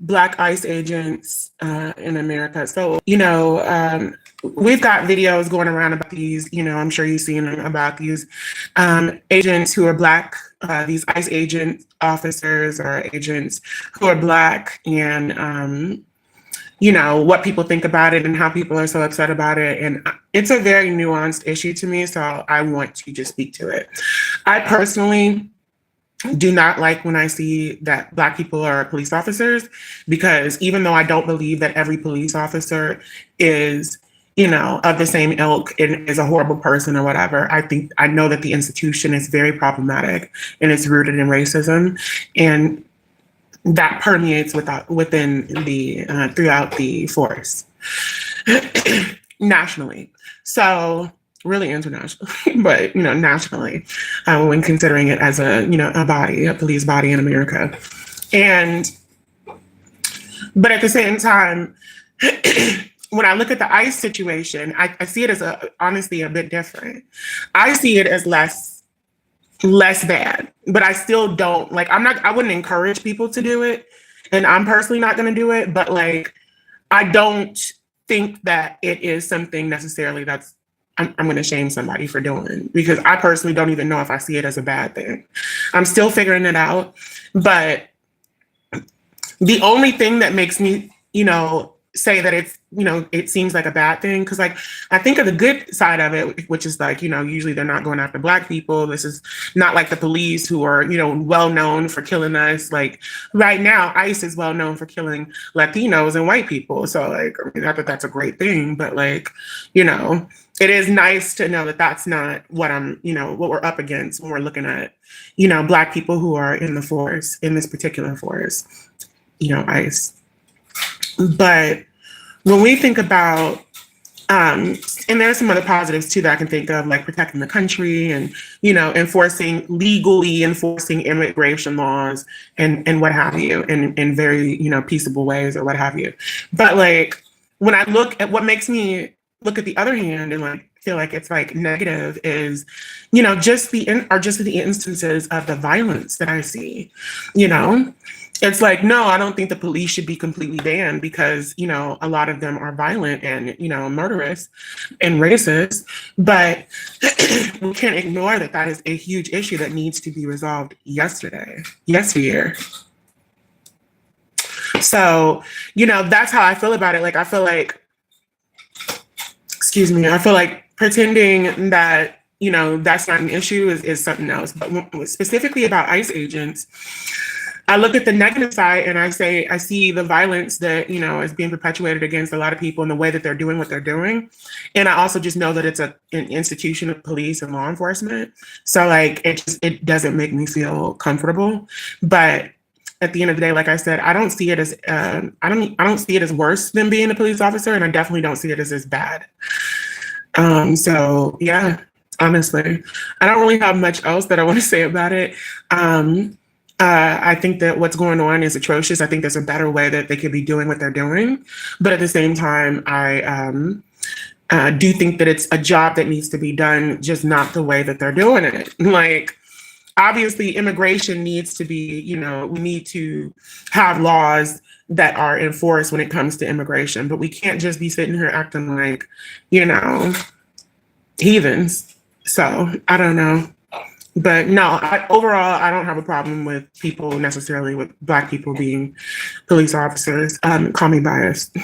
Black ICE agents in America. So, we've got videos going around about these, I'm sure you've seen them, about these agents who are Black, these ICE agent officers or agents who are Black, and, what people think about it and how people are so upset about it. And it's a very nuanced issue to me, so I want to just speak to it. I personally do not like when I see that Black people are police officers, because even though I don't believe that every police officer is, of the same ilk and is a horrible person or whatever, I know that the institution is very problematic and it's rooted in racism, and that permeates within the throughout the force nationally. So really internationally, but nationally, when considering it as a a police body in America, but at the same time, when I look at the ICE situation, I see it as honestly a bit different. I see it as less bad, but I still don't I wouldn't encourage people to do it, and I'm personally not going to do it. But I don't think that it is something necessarily that's I'm going to shame somebody for doing, because I personally don't even know if I see it as a bad thing. I'm still figuring it out. But the only thing that makes me, say that it's, it seems like a bad thing, because I think of the good side of it, which is usually they're not going after Black people. This is not like the police, who are, well known for killing us. Right now, ICE is well known for killing Latinos and white people. So not that that's a great thing, but it is nice to know that that's not what what we're up against when we're looking at, Black people who are in the force, in this particular force, ICE. But when we think about, and there's some other positives too that I can think of, like protecting the country and, legally enforcing immigration laws and what have you, in very, peaceable ways or what have you. But when I look at what makes me look at the other hand and feel like it's negative is, just the instances of the violence that I see, It's no, I don't think the police should be completely banned, because, a lot of them are violent and, murderous and racist. But we can't ignore that is a huge issue that needs to be resolved yesteryear. So, that's how I feel about it. I feel like, I feel like pretending that, that's not an issue is something else. But specifically about ICE agents, I look at the negative side and I see the violence that, is being perpetuated against a lot of people and the way that they're doing what they're doing. And I also just know that it's an institution of police and law enforcement. So it doesn't make me feel comfortable. But at the end of the day, like I said, I don't see it as I don't see it as worse than being a police officer, and I definitely don't see it as bad. So yeah, honestly, I don't really have much else that I want to say about it. I think that what's going on is atrocious. I think there's a better way that they could be doing what they're doing. But at the same time, I do think that it's a job that needs to be done, just not the way that they're doing it. Obviously, immigration needs to be, we need to have laws that are enforced when it comes to immigration. But we can't just be sitting here acting like, heathens. So I don't know. But no, overall, I don't have a problem with people necessarily, with Black people being police officers. Call me biased.